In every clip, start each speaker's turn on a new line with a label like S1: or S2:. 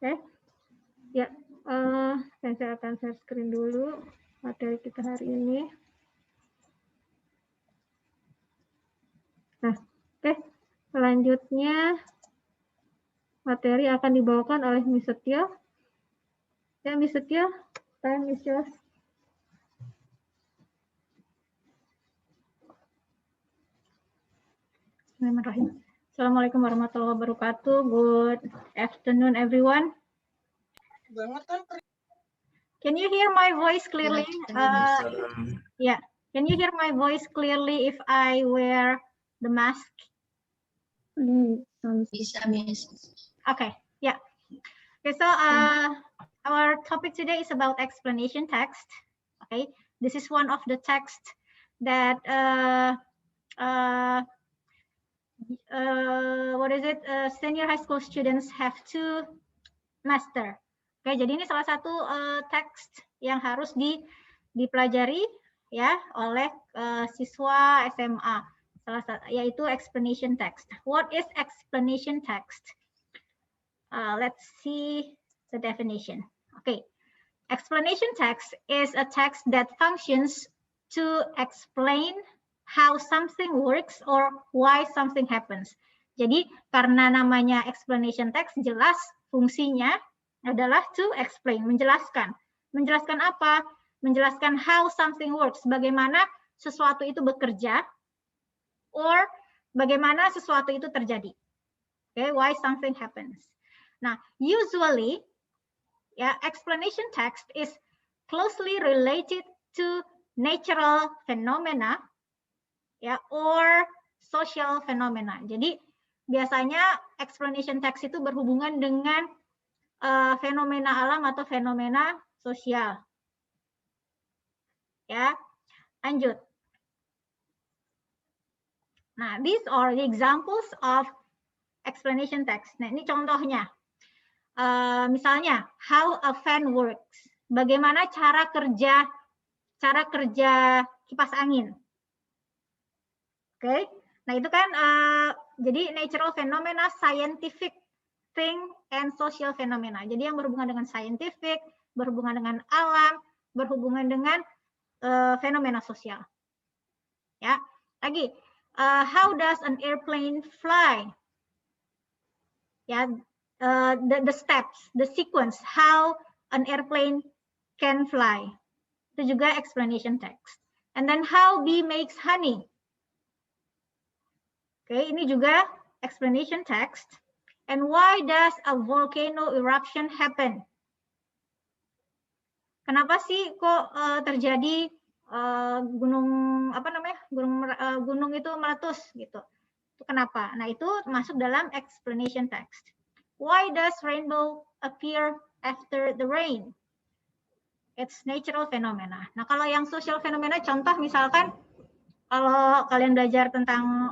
S1: Oke, ya, saya akan share screen dulu materi kita hari ini. Nah, oke, selanjutnya materi akan dibawakan oleh Miss Setio. Ya, Miss Setio, time is yours. Bismillahirrahmanirrahim. Assalamualaikum warahmatullahi wabarakatuh. Good afternoon, everyone. Can you hear my voice clearly? Yeah. Can you hear my voice clearly if I wear the mask?
S2: Bisa, Miss.
S1: Okay. Yeah. Okay. So our topic today is about explanation text. Okay. This is one of the texts that senior high school students have to master. Oke, jadi ini salah satu teks yang harus dipelajari ya oleh siswa SMA, yaitu explanation text. What is explanation text? Let's see the definition. Okay, explanation text is a text that functions to explain how something works or why something happens. Jadi karena namanya explanation text, jelas fungsinya adalah to explain, menjelaskan. Menjelaskan apa? Menjelaskan how something works, bagaimana sesuatu itu bekerja, or bagaimana sesuatu itu terjadi. Okay, why something happens. Nah, usually, ya, explanation text is closely related to natural phenomena, ya, or social phenomena. Jadi biasanya explanation text itu berhubungan dengan fenomena alam atau fenomena sosial. Ya, lanjut. Nah, these are the examples of explanation text. Nah, ini contohnya. Misalnya, how a fan works. Bagaimana cara kerja kipas angin. Oke. Nah, itu kan jadi natural phenomena, scientific thing, and social phenomena. Jadi yang berhubungan dengan scientific, berhubungan dengan alam, berhubungan dengan fenomena sosial. Ya, lagi, how does an airplane fly? Ya, the steps, the sequence, how an airplane can fly. Itu juga explanation text. And then how bee makes honey. Oke, ini juga explanation text. And why does a volcano eruption happen? Kenapa sih kok terjadi gunung itu meletus gitu? Itu kenapa? Nah, itu masuk dalam explanation text. Why does rainbow appear after the rain? It's natural phenomena. Nah, kalau yang social phenomena, contoh misalkan kalau kalian belajar tentang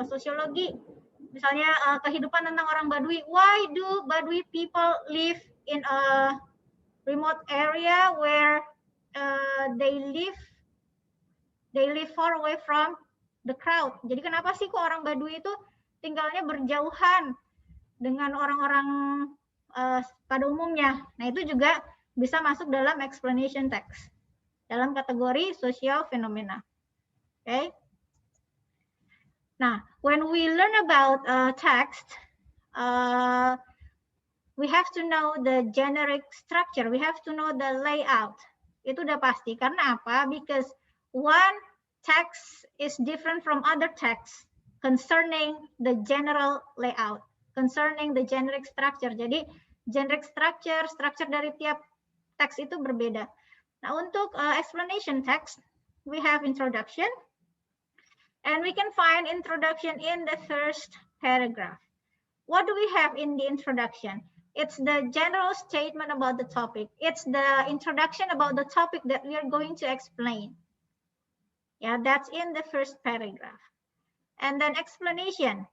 S1: sosiologi, misalnya kehidupan tentang orang Badui. Why do Badui people live in a remote area where they live far away from the crowd? Jadi kenapa sih kok orang Badui itu tinggalnya berjauhan dengan orang-orang pada umumnya? Nah, itu juga bisa masuk dalam explanation text, dalam kategori social phenomena. Okay. Now, when we learn about text, we have to know the generic structure. We have to know the layout. Itu udah pasti. Karena apa? Because one text is different from other texts concerning the general layout, concerning the generic structure. Jadi, generic structure dari tiap teks itu berbeda. Nah, untuk explanation text, we have introduction. And we can find introduction in the first paragraph. What do we have in the introduction? It's the general statement about the topic. It's the introduction about the topic that we are going to explain. Yeah, that's in the first paragraph. And then explanation.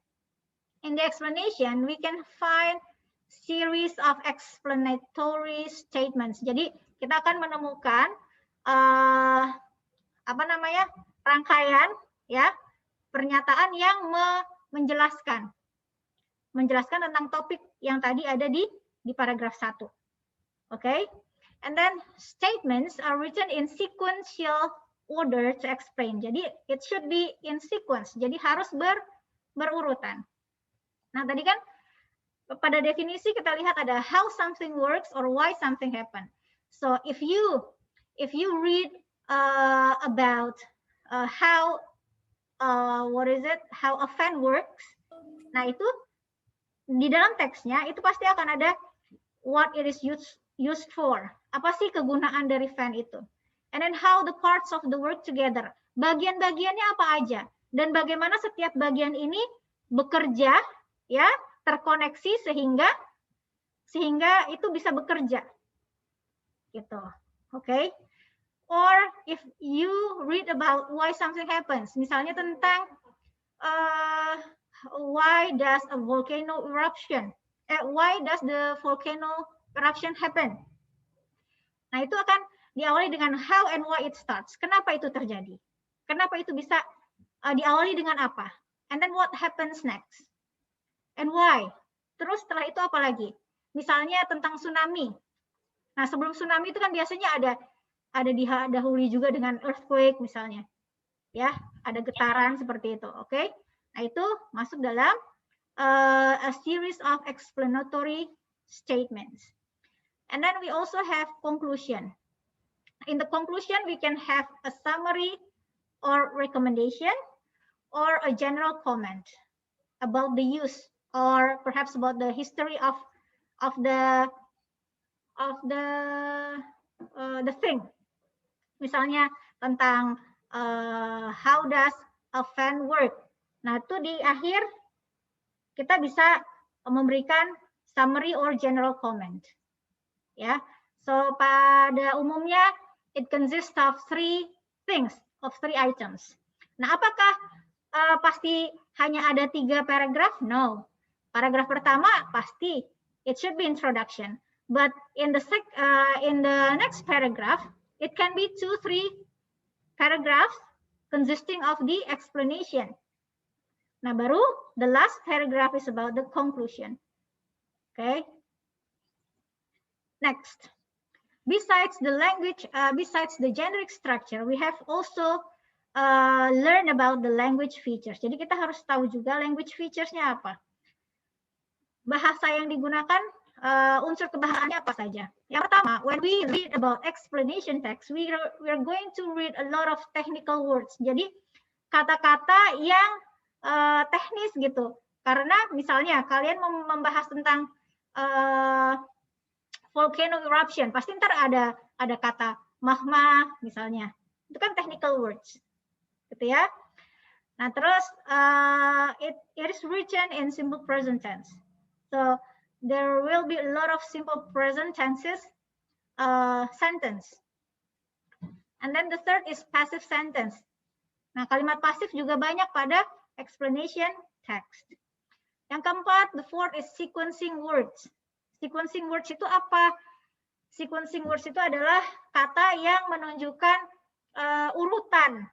S1: In the explanation, we can find series of explanatory statements. Jadi kita akan menemukan rangkaian ya pernyataan yang menjelaskan tentang topik yang tadi ada di di paragraf 1. Okay? And then statements are written in sequential order to explain. Jadi it should be in sequence. Jadi harus berurutan. Nah, tadi kan pada definisi kita lihat ada how something works or why something happen. So if you read about how how a fan works, nah itu di dalam teksnya itu pasti akan ada what it is used for. Apa sih kegunaan dari fan itu? And then how the parts of the work together. Bagian-bagiannya apa aja? Dan bagaimana setiap bagian ini bekerja, ya, terkoneksi sehingga itu bisa bekerja. Gitu. Okay? Or if you read about why something happens, misalnya tentang why does a volcano eruption? Why does the volcano eruption happen? Nah, itu akan diawali dengan how and why it starts. Kenapa itu terjadi? Kenapa itu bisa diawali dengan apa? And then what happens next? And why? Terus setelah itu apa lagi? Misalnya tentang tsunami. Nah, sebelum tsunami itu kan biasanya ada didahului juga dengan earthquake misalnya. Ya, ada getaran seperti itu, oke? Okay? Nah, itu masuk dalam a series of explanatory statements. And then we also have conclusion. In the conclusion, we can have a summary or recommendation or a general comment about the use or perhaps about the history of the thing. Misalnya tentang how does a fan work. Nah, itu di akhir kita bisa memberikan summary or general comment. Ya. So pada umumnya it consists of three items. Nah, apakah pasti hanya ada 3 paragraf? No. Paragraf pertama pasti it should be introduction. But in the next paragraph, it can be 2-3 paragraphs consisting of the explanation. Nah, baru the last paragraph is about the conclusion. Okay. Next, besides the language, besides the generic structure, we have also learn about the language features. Jadi kita harus tahu juga language features-nya apa. Bahasa yang digunakan, unsur kebahasaannya apa saja. Yang pertama, when we read about explanation text, we are going to read a lot of technical words. Jadi kata-kata yang teknis gitu. Karena misalnya kalian membahas tentang volcano eruption, pasti ntar ada kata magma misalnya. Itu kan technical words. Gitu ya. Nah, terus it is written in simple present tense. So there will be a lot of simple present tenses sentence. And then the third is passive sentence. Nah, kalimat pasif juga banyak pada explanation text. Yang keempat, the fourth is sequencing words. Sequencing words itu apa? Sequencing words itu adalah kata yang menunjukkan urutan,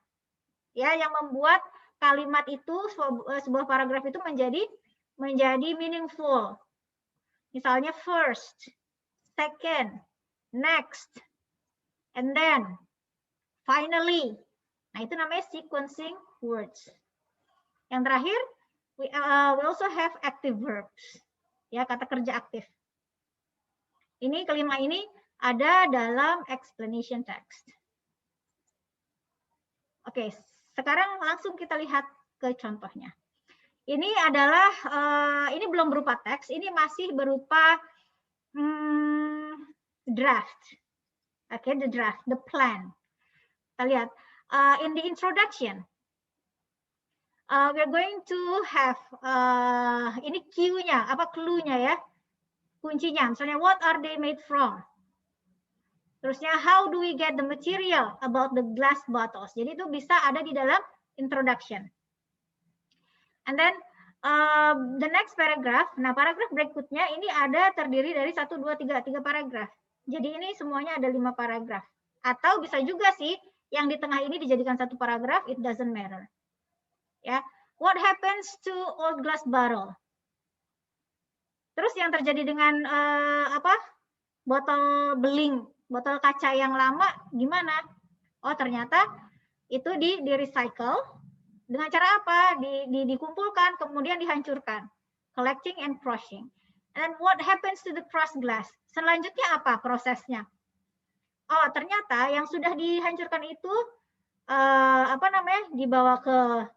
S1: ya, yang membuat kalimat itu, sebuah paragraf itu menjadi meaningful. Misalnya first, second, next, and then, finally. Nah, itu namanya sequencing words. Yang terakhir, we also have active verbs. Ya, kata kerja aktif. Ini kelima ini ada dalam explanation text. Oke, sekarang langsung kita lihat ke contohnya. Ini adalah, ini belum berupa teks, ini masih berupa draft. Oke, the draft, the plan. Kita lihat, in the introduction, we're going to have, ini cue-nya, apa clue-nya ya, kuncinya. Misalnya, what are they made from? Terusnya, how do we get the material about the glass bottles? Jadi itu bisa ada di dalam introduction. And then the next paragraph, nah paragraf berikutnya ini ada terdiri dari 1, 2, 3 paragraf. Jadi ini semuanya ada 5 paragraf. Atau bisa juga sih yang di tengah ini dijadikan 1 paragraf, it doesn't matter. Ya, what happens to old glass bottle? Terus yang terjadi dengan botol beling, botol kaca yang lama gimana? Oh, ternyata itu di recycle dengan cara apa? Dikumpulkan kemudian dihancurkan. Collecting and crushing. And what happens to the crushed glass? Selanjutnya apa prosesnya? Oh, ternyata yang sudah dihancurkan itu dibawa ke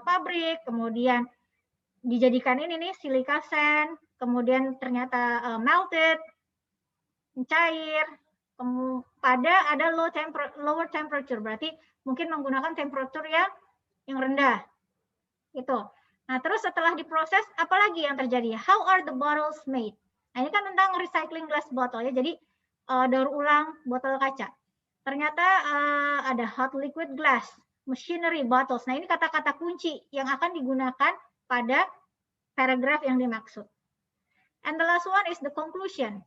S1: pabrik, kemudian dijadikan ini nih silika sand, kemudian ternyata melted, cair, pada ada lower temperature, berarti mungkin menggunakan temperatur yang rendah. Gitu. Nah, terus setelah diproses, apalagi yang terjadi? How are the bottles made? Nah, ini kan tentang recycling glass bottle ya. Jadi daur ulang botol kaca. Ternyata ada hot liquid glass, machinery bottles. Nah, ini kata-kata kunci yang akan digunakan pada paragraf yang dimaksud. And the last one is the conclusion.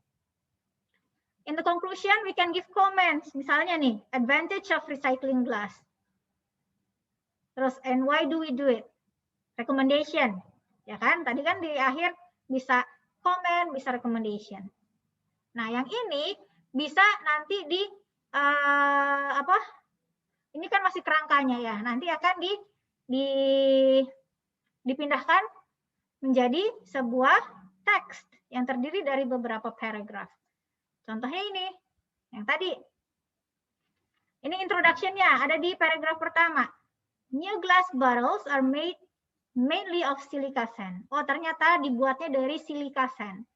S1: In the conclusion, we can give comments. Misalnya nih, advantage of recycling glass. Terus, and why do we do it? Recommendation. Ya kan? Tadi kan di akhir bisa comment, bisa recommendation. Nah, yang ini bisa nanti di ini kan masih kerangkanya ya. Nanti akan dipindahkan menjadi sebuah teks yang terdiri dari beberapa paragraf. Contohnya ini, yang tadi. Ini introduction-nya, ada di paragraf pertama. New glass bottles are made mainly of silica sand. Oh, ternyata dibuatnya dari silica sand.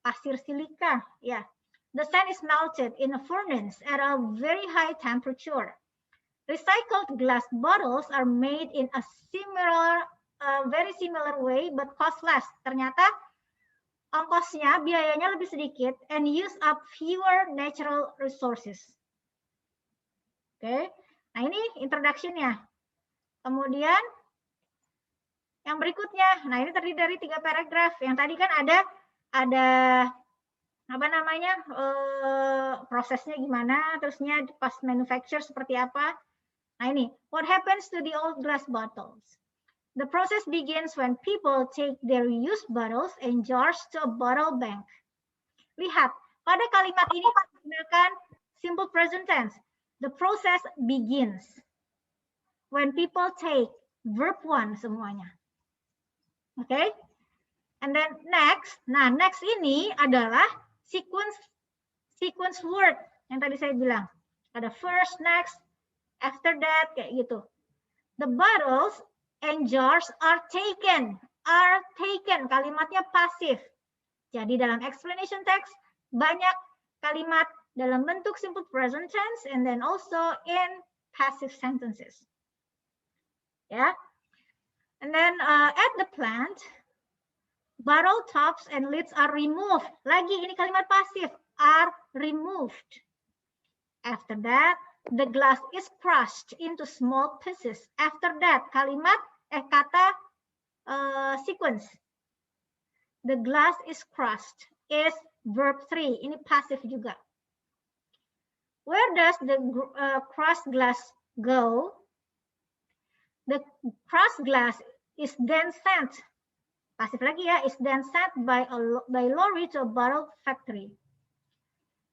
S1: Pasir silika, ya. The sand is melted in a furnace at a very high temperature. Recycled glass bottles are made in a very similar way but cost less. Ternyata ongkosnya, biayanya lebih sedikit and use up fewer natural resources. Oke. Nah, ini introduction-nya. Kemudian yang berikutnya, nah ini terdiri dari 3 paragraf. Yang tadi kan ada prosesnya gimana, terusnya pas manufacture seperti apa. Nah ini, what happens to the old glass bottles? The process begins when people take their used bottles and jars to a bottle bank. Lihat, pada kalimat ini menggunakan simple present tense. The process begins when people take verb 1 semuanya. Oke? Okay? And then next, nah next ini adalah sequence word yang tadi saya bilang. Ada first, next, after that, kayak gitu. The bottles and jars are taken. Are taken, kalimatnya pasif. Jadi dalam explanation text, banyak kalimat dalam bentuk simple present tense and then also in passive sentences. Ya. And then at the plant, bottle tops and lids are removed. Lagi ini kalimat pasif, are removed. After that, the glass is crushed into small pieces. After that, kata sequence. The glass is crushed is verb 3. Ini pasif juga. Where does the crushed glass go? The crushed glass is then sent. Pasif lagi ya, is then sent by lorry to a bottle factory.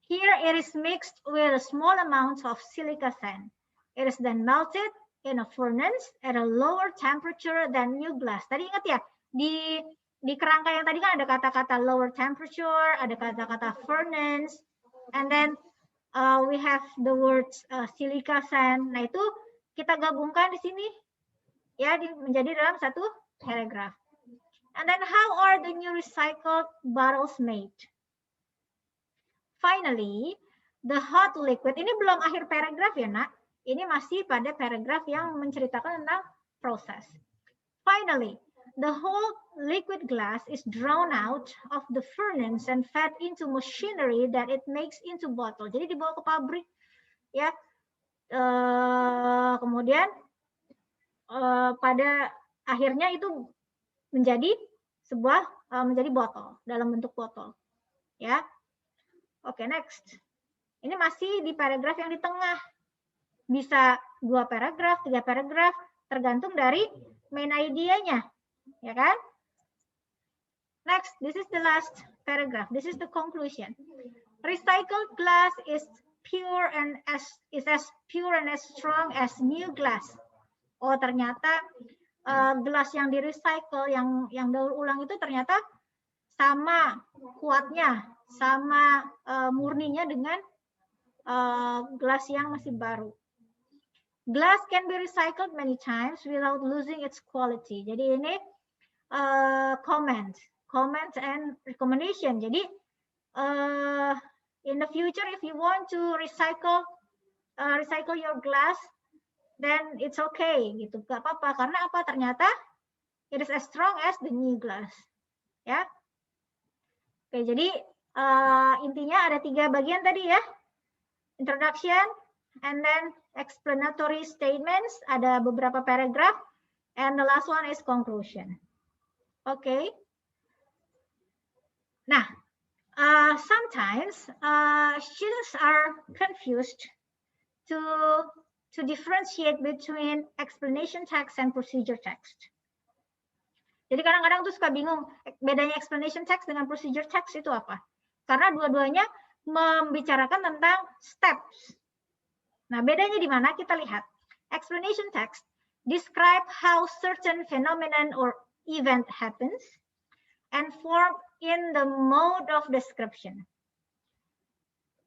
S1: Here it is mixed with a small amount of silica sand. It is then melted in a furnace at a lower temperature than new glass. Tadi ingat ya, di kerangka yang tadi kan ada kata-kata lower temperature, ada kata-kata furnace, and then we have the words silica sand. Nah itu kita gabungkan di sini ya menjadi dalam satu paragraf. And then how are the new recycled bottles made? Finally, the hot liquid, ini belum akhir paragraf ya nak, ini masih pada paragraf yang menceritakan tentang proses. Finally, the whole liquid glass is drawn out of the furnace and fed into machinery that it makes into bottle. Jadi dibawa ke pabrik ya, kemudian pada akhirnya itu menjadi menjadi botol, dalam bentuk botol ya. Oke, next. Ini masih di paragraf yang di tengah. Bisa 2 paragraf, 3 paragraf, tergantung dari main idea-nya. Ya kan? Next, this is the last paragraph. This is the conclusion. Recycled glass is pure and as pure and as strong as new glass. Oh, ternyata gelas yang di recycle, yang daur ulang itu ternyata sama kuatnya, sama murninya dengan gelas yang masih baru. Glass can be recycled many times without losing its quality. Jadi ini comment and recommendation. Jadi in the future, if you want to recycle your glass, then it's okay gitu, gak apa-apa. Karena apa? Ternyata it is as strong as the new glass. Ya. Oke, jadi intinya ada 3 bagian tadi ya. Introduction, and then explanatory statements, ada beberapa paragraph, and the last one is conclusion. Okay. Nah, sometimes students are confused to differentiate between explanation text and procedure text. Jadi kadang-kadang tuh suka bingung bedanya explanation text dengan procedure text itu apa? Karena dua-duanya membicarakan tentang steps. Nah, bedanya di mana? Kita lihat. Explanation text describe how certain phenomenon or event happens and form in the mode of description.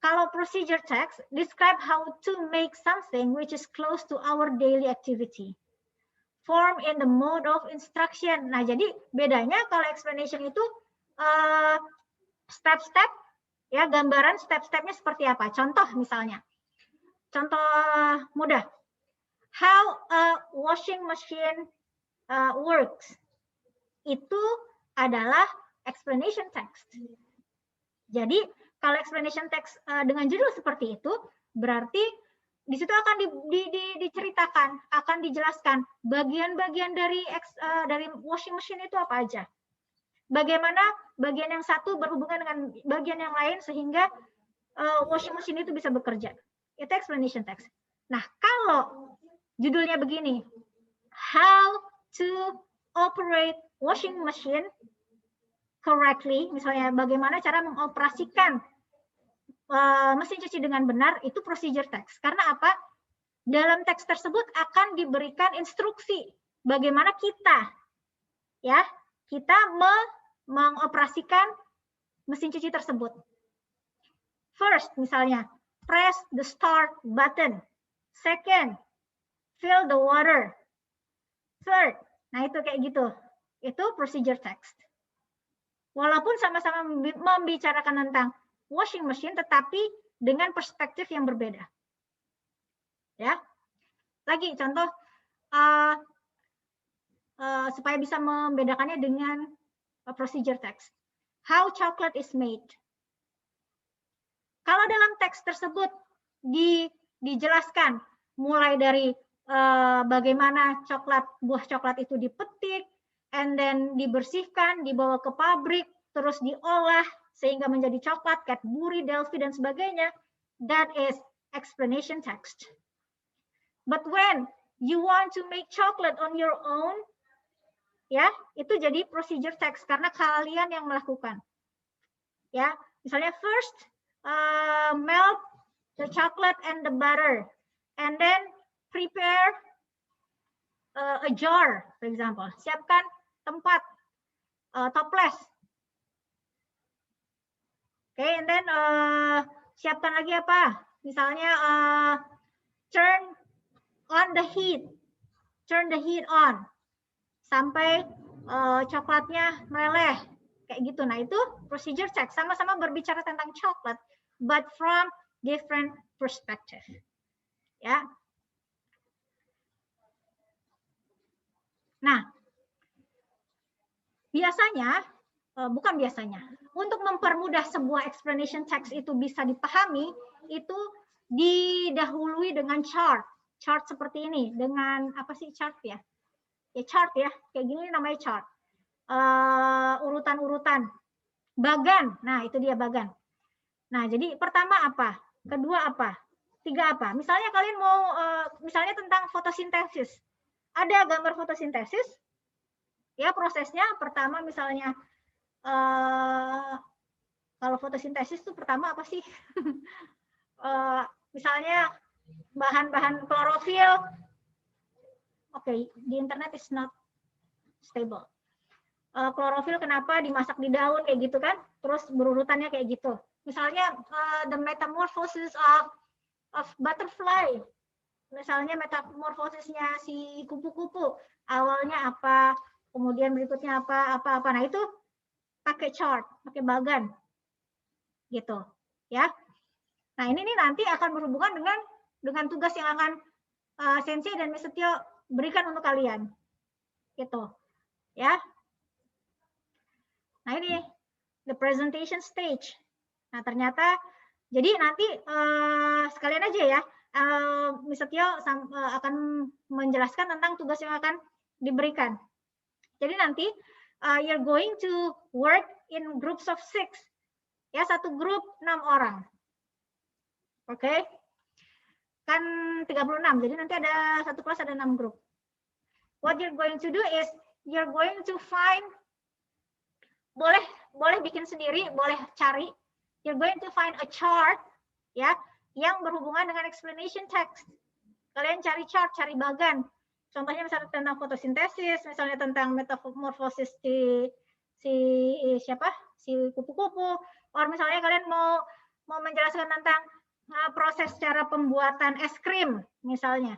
S1: Kalau procedure text describe how to make something which is close to our daily activity. Form in the mode of instruction. Nah, jadi bedanya kalau explanation itu step-step, ya, gambaran step-stepnya seperti apa. Contoh misalnya, contoh mudah. How a washing machine works. Itu adalah explanation text. Jadi kalau explanation text dengan judul seperti itu, berarti di situ akan diceritakan, akan dijelaskan bagian-bagian dari washing machine itu apa aja. Bagaimana bagian yang satu berhubungan dengan bagian yang lain sehingga washing machine itu bisa bekerja. Itu explanation text. Nah, kalau judulnya begini, how to operate washing machine correctly, misalnya bagaimana cara mengoperasikan mesin cuci dengan benar, itu procedure text. Karena apa? Dalam teks tersebut akan diberikan instruksi bagaimana kita mengoperasikan mesin cuci tersebut. First, misalnya, press the start button. Second, fill the water. Third, nah itu kayak gitu. Itu procedure text. Walaupun sama-sama membicarakan tentang washing machine, tetapi dengan perspektif yang berbeda. Ya, lagi contoh supaya bisa membedakannya dengan procedure text. How chocolate is made. Kalau dalam teks tersebut dijelaskan mulai dari bagaimana buah coklat itu dipetik, and then dibersihkan, dibawa ke pabrik, terus diolah sehingga menjadi coklat, Cadbury, Delphi, dan sebagainya, that is explanation text. But when you want to make chocolate on your own, ya, itu jadi procedure text karena kalian yang melakukan. Ya, misalnya first melt the chocolate and the butter, and then prepare a jar, for example. Siapkan tempat toples. Okay, and then siapkan lagi apa? Misalnya turn on the heat, turn the heat on sampai coklatnya meleleh, kayak gitu. Nah itu procedure text, sama-sama berbicara tentang coklat, but from different perspective. Ya. Nah, biasanya, bukan biasanya, untuk mempermudah sebuah explanation text itu bisa dipahami, itu didahului dengan chart. Chart seperti ini, dengan apa sih chart ya? Ya chart ya, kayak gini namanya chart. Urutan-urutan. Bagan, nah itu dia bagan. Nah jadi pertama apa? Kedua apa? Tiga apa? Misalnya kalian mau, misalnya tentang fotosintesis. Ada gambar fotosintesis, ya prosesnya pertama misalnya kalau fotosintesis itu pertama apa sih? Misalnya bahan-bahan klorofil. Oke, di internet is not stable. Klorofil kenapa dimasak di daun kayak gitu kan? Terus berurutannya kayak gitu. Misalnya the metamorphosis of butterfly. Misalnya metamorfosisnya si kupu-kupu. Awalnya apa, kemudian berikutnya apa. Nah itu pakai chart, pakai bagan, gitu, ya. Nah ini nih nanti akan berhubungan dengan tugas yang akan Sensei dan Miss Setio berikan untuk kalian, gitu, ya. Nah ini the presentation stage. Nah ternyata jadi nanti sekalian aja ya, Miss Setio akan menjelaskan tentang tugas yang akan diberikan. Jadi nanti you're going to work in groups of 6. Ya, satu grup 6 orang. Oke. Kan 36, jadi nanti ada satu kelas ada 6 grup. What you're going to do is you're going to find, boleh bikin sendiri, boleh cari. You're going to find a chart ya yang berhubungan dengan explanation text. Kalian cari chart, cari bagan. Contohnya misalnya tentang fotosintesis, misalnya tentang metamorfosis si kupu-kupu, atau misalnya kalian mau menjelaskan tentang proses cara pembuatan es krim misalnya.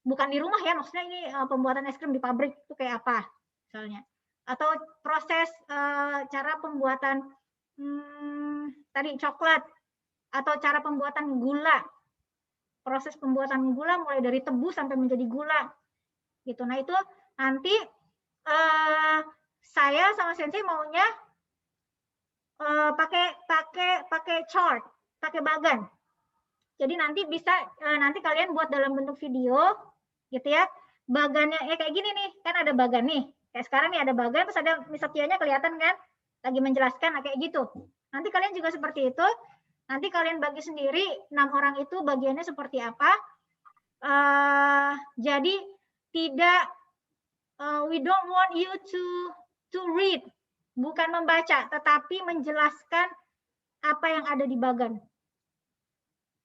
S1: Bukan di rumah ya, maksudnya ini pembuatan es krim di pabrik itu kayak apa misalnya. Atau proses cara pembuatan tadi coklat, atau cara pembuatan gula. Proses pembuatan gula mulai dari tebu sampai menjadi gula. Gitu. Nah, itu nanti saya sama Sensei maunya pakai chart, pakai bagan. Jadi nanti bisa nanti kalian buat dalam bentuk video gitu ya. Bagannya kayak gini nih, kan ada bagan nih. Kayak sekarang nih ada bagan, terus ada Miss Setionya kelihatan kan lagi menjelaskan kayak gitu. Nanti kalian juga seperti itu. Nanti kalian bagi sendiri 6 orang itu bagiannya seperti apa. Jadi tidak we don't want you to read, bukan membaca, tetapi menjelaskan apa yang ada di bagan.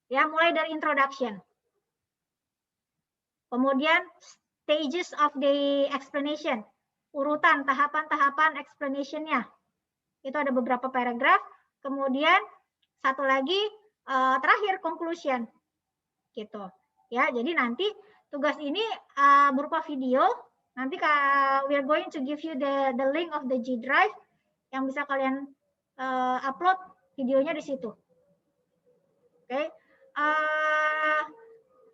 S1: Ya, mulai dari introduction. Kemudian stages of the explanation, urutan tahapan-tahapan explanation-nya. Itu ada beberapa paragraf. Kemudian satu lagi terakhir conclusion. Gitu. Ya, jadi nanti tugas ini berupa video. Nanti we are going to give you the link of the G Drive yang bisa kalian upload videonya di situ. Oke.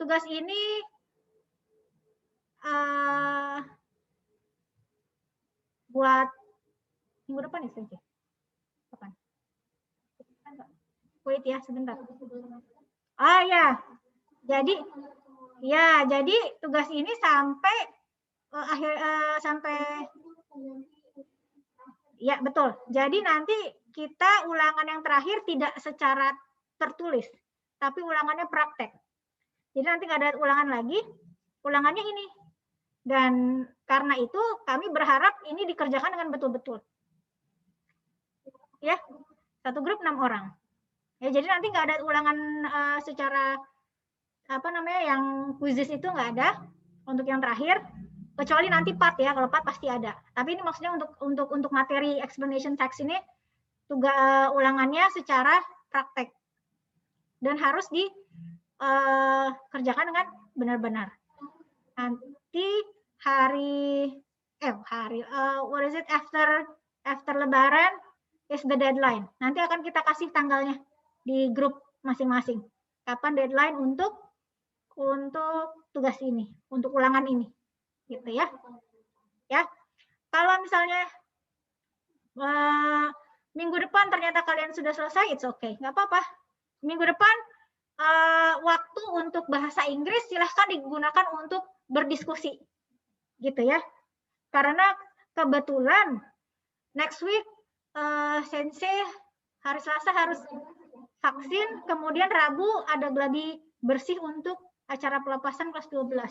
S1: Tugas ini buat minggu depan ya, Sensei? Kapan? Wait ya, sebentar. Ya. Jadi tugas ini sampai sampai ya betul. Jadi nanti kita ulangan yang terakhir tidak secara tertulis, tapi ulangannya praktek. Jadi nanti nggak ada ulangan lagi, ulangannya ini. Dan karena itu kami berharap ini dikerjakan dengan betul-betul. Ya, satu grup 6 orang. Ya, jadi nanti nggak ada ulangan secara yang quizzes itu nggak ada untuk yang terakhir, kecuali nanti part ya. Kalau part pasti ada. Tapi ini maksudnya untuk materi explanation text ini tugas ulangannya secara praktek dan harus dikerjakan dengan benar-benar. Nanti what is it, after Lebaran is the deadline. Nanti akan kita kasih tanggalnya di grup masing-masing. Kapan deadline untuk tugas ini, untuk ulangan ini, gitu ya. Ya, kalau misalnya minggu depan ternyata kalian sudah selesai, it's okay, nggak apa-apa. Minggu depan waktu untuk bahasa Inggris silahkan digunakan untuk berdiskusi, gitu ya. Karena kebetulan next week Sensei hari Selasa harus vaksin, kemudian Rabu ada gladi bersih untuk acara pelepasan kelas 12.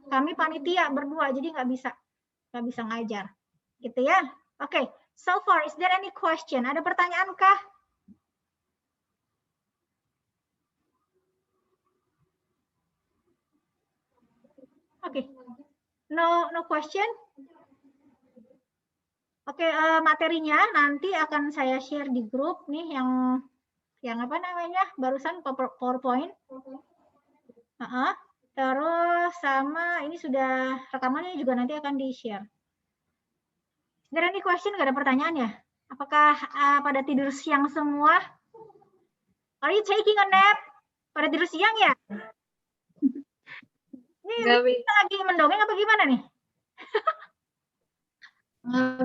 S1: Kami panitia berdua, jadi nggak bisa ngajar, gitu ya. Oke, So far, is there any question? Ada pertanyaan kah? Oke. No question? Oke, materinya nanti akan saya share di grup nih yang apa namanya? Barusan PowerPoint. Terus sama ini sudah rekamannya juga nanti akan di-share. Is there any question? Gak ada pertanyaan ya? Apakah pada tidur siang semua? Are you taking a nap? Pada tidur siang ya? Ini kita lagi mendongeng apa gimana nih?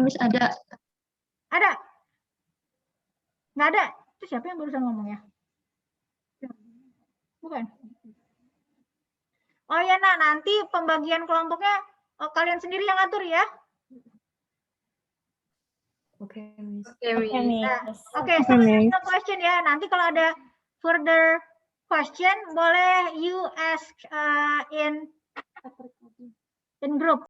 S2: Miss ada.
S1: Ada? Nggak ada? Itu siapa yang barusan ngomong ya? Bukan? Oh ya, nah nanti pembagian kelompoknya kalian sendiri yang atur ya?
S2: Oke, Miss.
S1: Oke, so there's no question ya. Nanti kalau ada further question, boleh you ask in group.